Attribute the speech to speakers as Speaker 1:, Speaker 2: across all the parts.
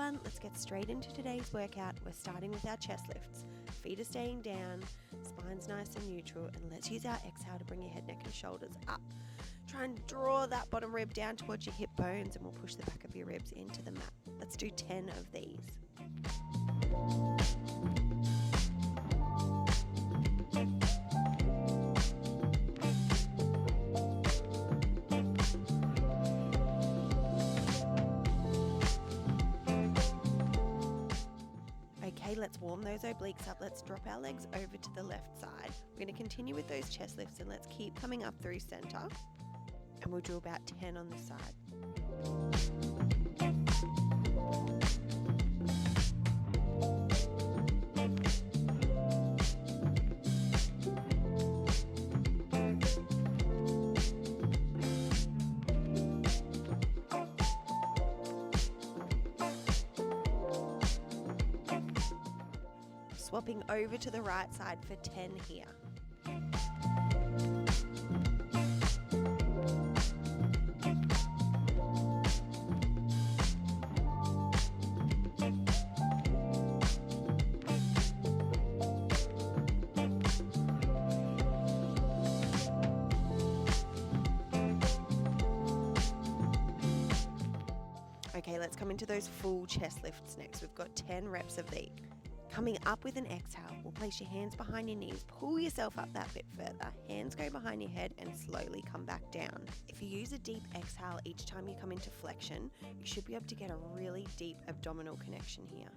Speaker 1: everyone, let's get straight into today's workout. We're starting with our chest lifts. Feet are staying down, spine's nice and neutral, and let's use our exhale to bring your head, neck and shoulders up. Try and draw that bottom rib down towards your hip bones, and we'll push the back of your ribs into the mat. Let's do 10 of these. Okay, let's warm those obliques up. Let's drop our legs over to the left side. We're going to continue with those chest lifts, and let's keep coming up through center. And we'll do about 10 on this side. Swapping over to the right side for 10 here. Okay, let's come into those full chest lifts next. We've got 10 reps of these. Coming up with an exhale, we'll place your hands behind your knees, pull yourself up that bit further, hands go behind your head and slowly come back down. If you use a deep exhale each time you come into flexion, you should be able to get a really deep abdominal connection here.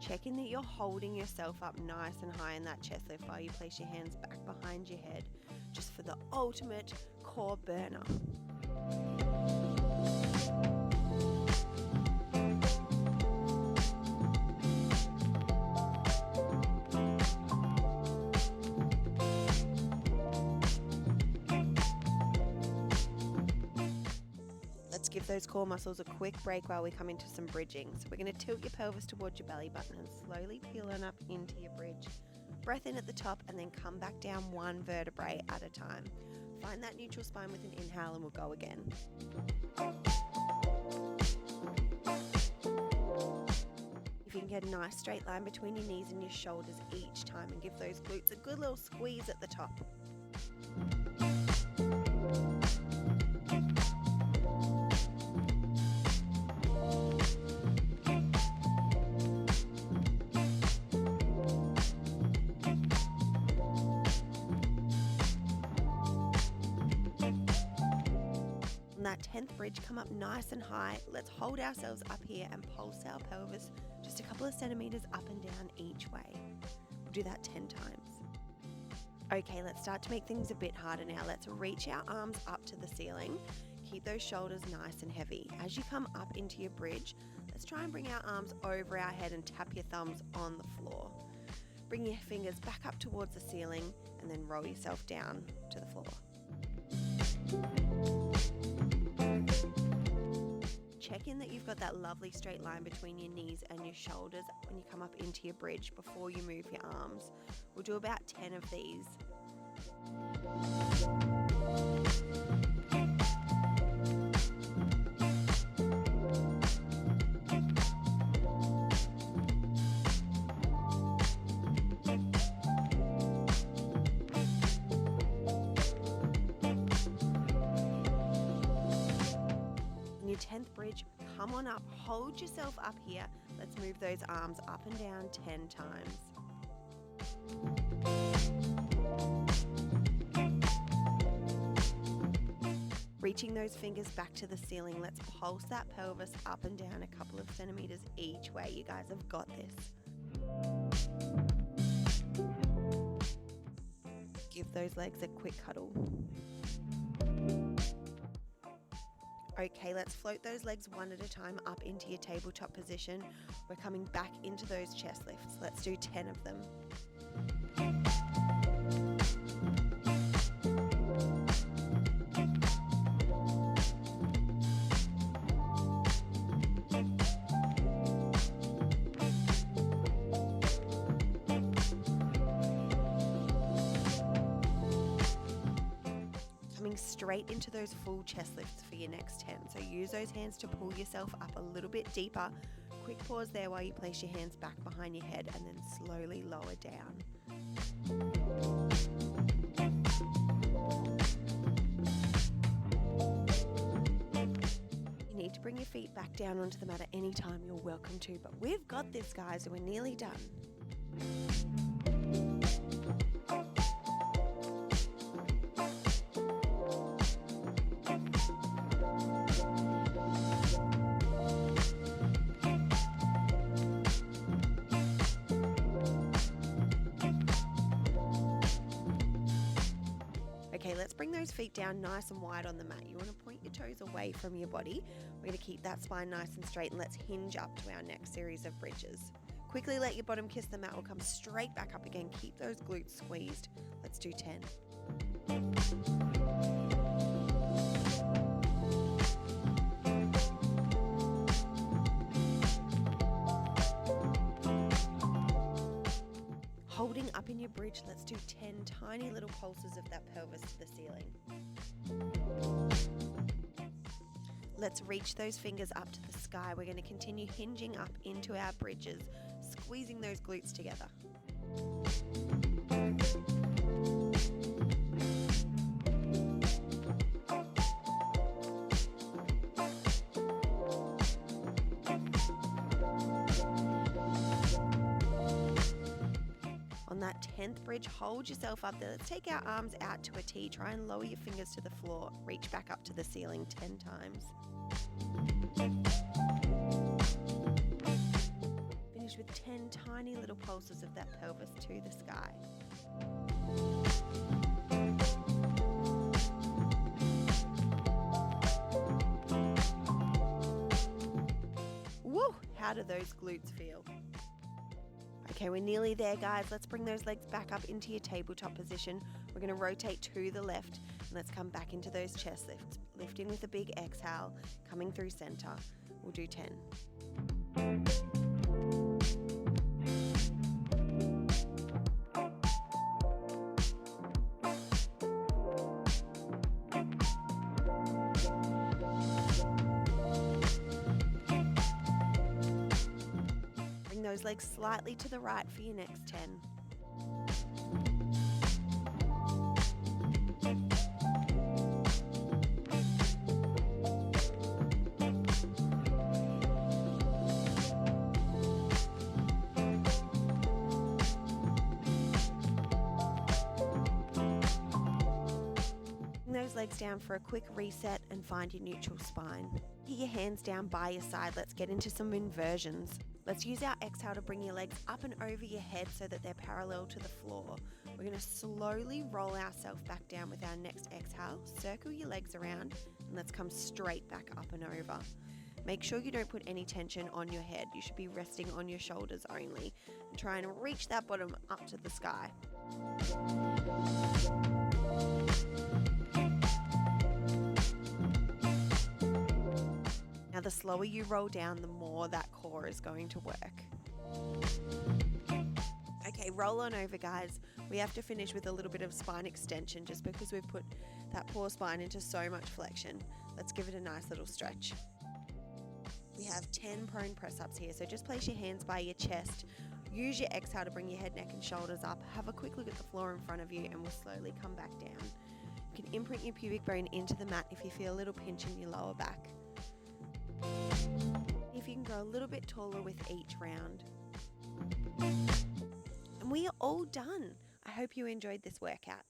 Speaker 1: Checking that you're holding yourself up nice and high in that chest lift while you place your hands back behind your head, just for the ultimate core burner. Give those core muscles a quick break while we come into some bridging. So we're going to tilt your pelvis towards your belly button and slowly peel on up into your bridge. Breath in at the top and then come back down one vertebrae at a time. Find that neutral spine with an inhale and we'll go again. If you can get a nice straight line between your knees and your shoulders each time and give those glutes a good little squeeze at the top. On that 10th bridge, come up nice and high. Let's hold ourselves up here and pulse our pelvis just a couple of centimeters up and down each way. We'll do that 10 times. Okay, let's start to make things a bit harder now. Let's reach our arms up to the ceiling. Keep those shoulders nice and heavy. As you come up into your bridge, let's try and bring our arms over our head and tap your thumbs on the floor. Bring your fingers back up towards the ceiling and then roll yourself down to the floor. Check in that you've got that lovely straight line between your knees and your shoulders when you come up into your bridge before you move your arms. We'll do about 10 of these. Your 10th bridge, come on up, hold yourself up here. Let's move those arms up and down 10 times. Reaching those fingers back to the ceiling, let's pulse that pelvis up and down a couple of centimeters each way. You guys have got this. Give those legs a quick cuddle. Okay, let's float those legs one at a time up into your tabletop position. We're coming back into those chest lifts. Let's do 10 of them. coming straight into those full chest lifts for your next 10. So use those hands to pull yourself up a little bit deeper. Quick pause there while you place your hands back behind your head and then slowly lower down. You need to bring your feet back down onto the mat at any time, you're welcome to, but we've got this, guys, and we're nearly done. Okay, let's bring those feet down nice and wide on the mat. You want to point your toes away from your body. We're going to keep that spine nice and straight, and let's hinge up to our next series of bridges. Quickly let your bottom kiss the mat. We'll come straight back up again. Keep those glutes squeezed. Let's do 10. Holding up in your bridge, let's do 10 tiny little pulses of that pelvis to the ceiling. Let's reach those fingers up to the sky. We're going to continue hinging up into our bridges, squeezing those glutes together. On that 10th bridge, hold yourself up there. Let's take our arms out to a T. Try and lower your fingers to the floor. Reach back up to the ceiling 10 times. Finish with 10 tiny little pulses of that pelvis to the sky. Woo! How do those glutes feel? Okay, we're nearly there, guys. Let's bring those legs back up into your tabletop position. We're going to rotate to the left, and let's come back into those chest lifts. Lifting with a big exhale, coming through center. We'll do 10. Those legs slightly to the right for your next 10. Bring those legs down for a quick reset and find your neutral spine. Get your hands down by your side. Let's get into some inversions. Let's use our exhale to bring your legs up and over your head so that they're parallel to the floor. We're going to slowly roll ourselves back down with our next exhale. Circle your legs around and let's come straight back up and over. Make sure you don't put any tension on your head. You should be resting on your shoulders only. And try and reach that bottom up to the sky. Now, the slower you roll down, the more that core is going to work. Okay, roll on over, guys. We have to finish with a little bit of spine extension just because we've put that poor spine into so much flexion. Let's give it a nice little stretch. We have 10 prone press-ups here, so just place your hands by your chest. Use your exhale to bring your head, neck, and shoulders up. Have a quick look at the floor in front of you, and we'll slowly come back down. You can imprint your pubic bone into the mat if you feel a little pinch in your lower back. If you can grow a little bit taller with each round. And we are all done. I hope you enjoyed this workout.